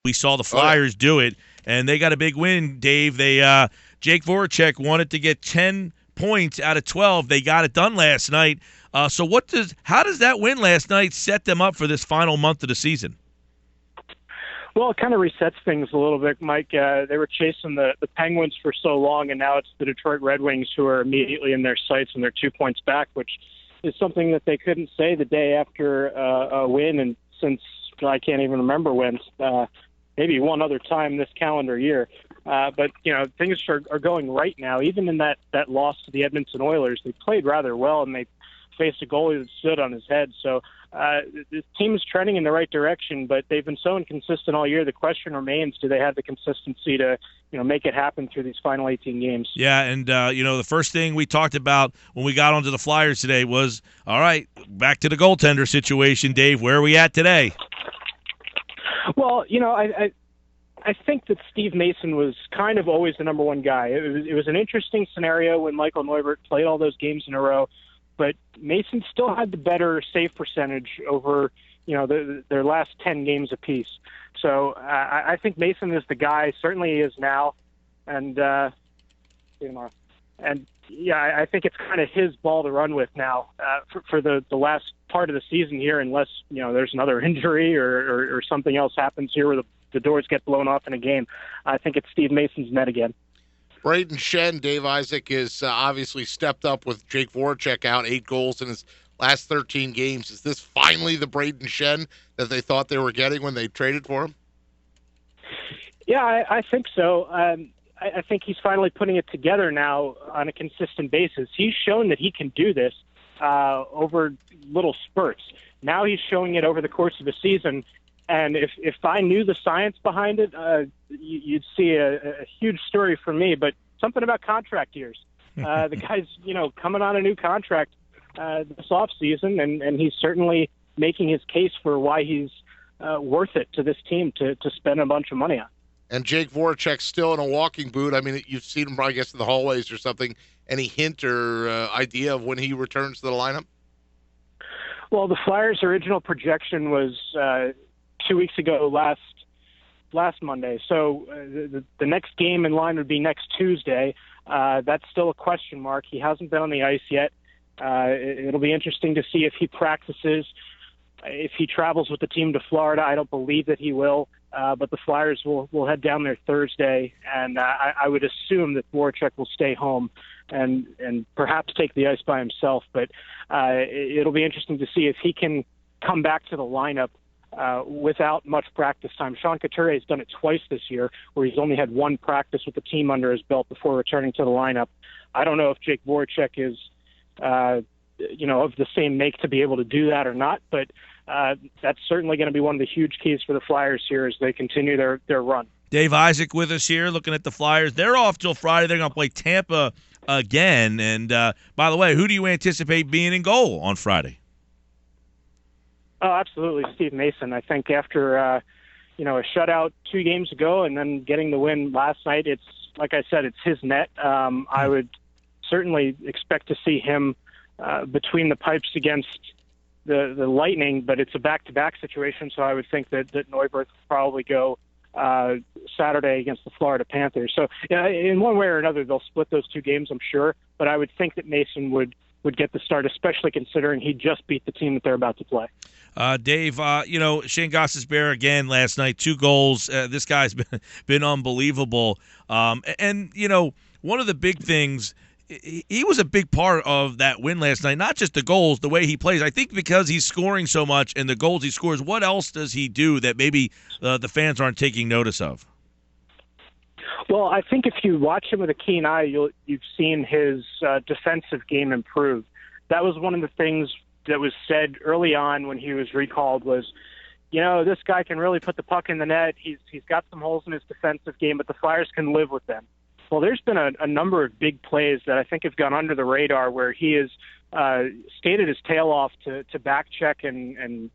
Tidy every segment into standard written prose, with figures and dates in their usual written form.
We saw the Flyers do it, and they got a big win, Dave. They Jake Voracek wanted to get 10 points out of 12. They got it done last night. So how does that win last night set them up for this final month of the season? Well, it kind of resets things a little bit, Mike. They were chasing the Penguins for so long, and now it's the Detroit Red Wings who are immediately in their sights, and they're 2 points back, which is something that they couldn't say the day after a win, and since I can't even remember when, maybe one other time this calendar year. But, things are going right now. Even in that loss to the Edmonton Oilers, they played rather well, and they faced a goalie that stood on his head. So the team is trending in the right direction, but they've been so inconsistent all year. The question remains, do they have the consistency to make it happen through these final 18 games? Yeah, and, the first thing we talked about when we got onto the Flyers today was, all right, back to the goaltender situation. Dave, where are we at today? Well, I think that Steve Mason was kind of always the number one guy. It was an interesting scenario when Michael Neuvert played all those games in a row, but Mason still had the better save percentage over, their last 10 games apiece. So I think Mason is the guy. Certainly he is now, and I think it's kind of his ball to run with now for the last part of the season here, unless there's another injury or something else happens here where the doors get blown off in a game. I think it's Steve Mason's net again. Braden Shen, Dave Isaac, is obviously stepped up with Jake Voracek out, 8 goals in his last 13 games. Is this finally the Braden Shen that they thought they were getting when they traded for him? Yeah, I think so. I think he's finally putting it together now on a consistent basis. He's shown that he can do this over little spurts. Now he's showing it over the course of a season. And if I knew the science behind it, you'd see a huge story for me. But something about contract years. The guy's, coming on a new contract this offseason, and he's certainly making his case for why he's worth it to this team to spend a bunch of money on. And Jake Voracek's still in a walking boot. I mean, you've seen him, I guess, in the hallways or something. Any hint or idea of when he returns to the lineup? Well, the Flyers' original projection was 2 weeks ago, last Monday. So the next game in line would be next Tuesday. That's still a question mark. He hasn't been on the ice yet. It'll be interesting to see if he practices, if he travels with the team to Florida. I don't believe that he will, but the Flyers will head down there Thursday, and I would assume that Voracek will stay home and perhaps take the ice by himself. But it'll be interesting to see if he can come back to the lineup without much practice time. Sean Couturier has done it twice this year, where he's only had one practice with the team under his belt before returning to the lineup. I don't know if Jake Voracek is, of the same make to be able to do that or not, but that's certainly going to be one of the huge keys for the Flyers here as they continue their run. Dave Isaac with us here, looking at the Flyers. They're off till Friday. They're going to play Tampa again. And by the way, who do you anticipate being in goal on Friday? Oh, absolutely, Steve Mason. I think after a shutout 2 games ago and then getting the win last night, it's like I said, it's his net. I would certainly expect to see him between the pipes against the Lightning, but it's a back-to-back situation, so I would think that Neuvert will probably go Saturday against the Florida Panthers. So in one way or another, they'll split those 2 games, I'm sure, but I would think that Mason would get the start, especially considering he just beat the team that they're about to play. Dave, Shayne Gostisbehere again last night, 2 goals. This guy's been unbelievable. And one of the big things, he was a big part of that win last night, not just the goals, the way he plays. I think because he's scoring so much and the goals he scores, what else does he do that maybe the fans aren't taking notice of? Well, I think if you watch him with a keen eye, you've seen his defensive game improve. That was one of the things that was said early on when he was recalled was, this guy can really put the puck in the net. He's got some holes in his defensive game, but the Flyers can live with them. Well, there's been a number of big plays that I think have gone under the radar where he has skated his tail off to back check and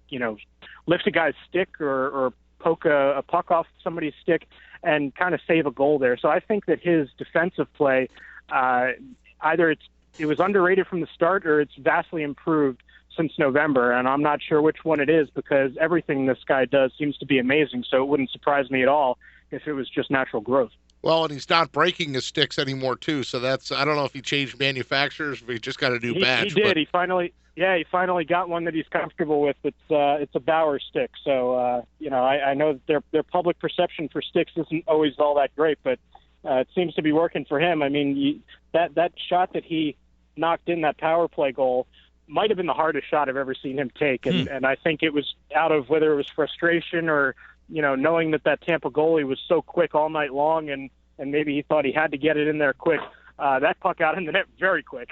lift a guy's stick or poke a puck off somebody's stick and kind of save a goal there. So I think that his defensive play, either it was underrated from the start or it's vastly improved since November, and I'm not sure which one it is because everything this guy does seems to be amazing. So it wouldn't surprise me at all if it was just natural growth. Well, and he's not breaking his sticks anymore, too. So I don't know if he changed manufacturers, but he just got a new badge. He did. He finally got one that he's comfortable with. It's a Bauer stick. So, I know that their public perception for sticks isn't always all that great, but it seems to be working for him. I mean, that shot that he knocked in, that power play goal, might have been the hardest shot I've ever seen him take. And I think it was out of whether it was frustration or, knowing that Tampa goalie was so quick all night long and maybe he thought he had to get it in there quick. That puck out in the net very quick.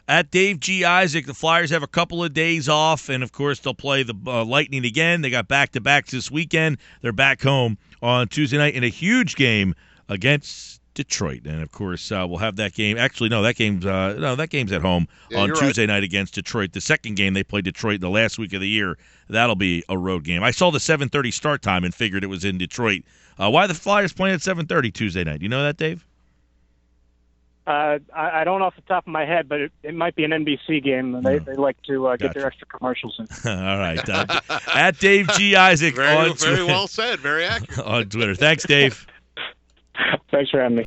At Dave G. Isaac, the Flyers have a couple of days off, and, of course, they'll play the Lightning again. They got back-to-backs this weekend. They're back home on Tuesday night in a huge game against Detroit. And, of course, we'll have that game. Actually, no, that game's at home on Tuesday night against Detroit. The second game, they played Detroit the last week of the year. That'll be a road game. I saw the 7:30 start time and figured it was in Detroit. Why are the Flyers playing at 7:30 Tuesday night? You know that, Dave? I don't off the top of my head, but it might be an NBC game. They like to get their extra commercials in. All right. At Dave G. Isaac very well said. Very accurate. On Twitter. Thanks, Dave. Thanks for having me.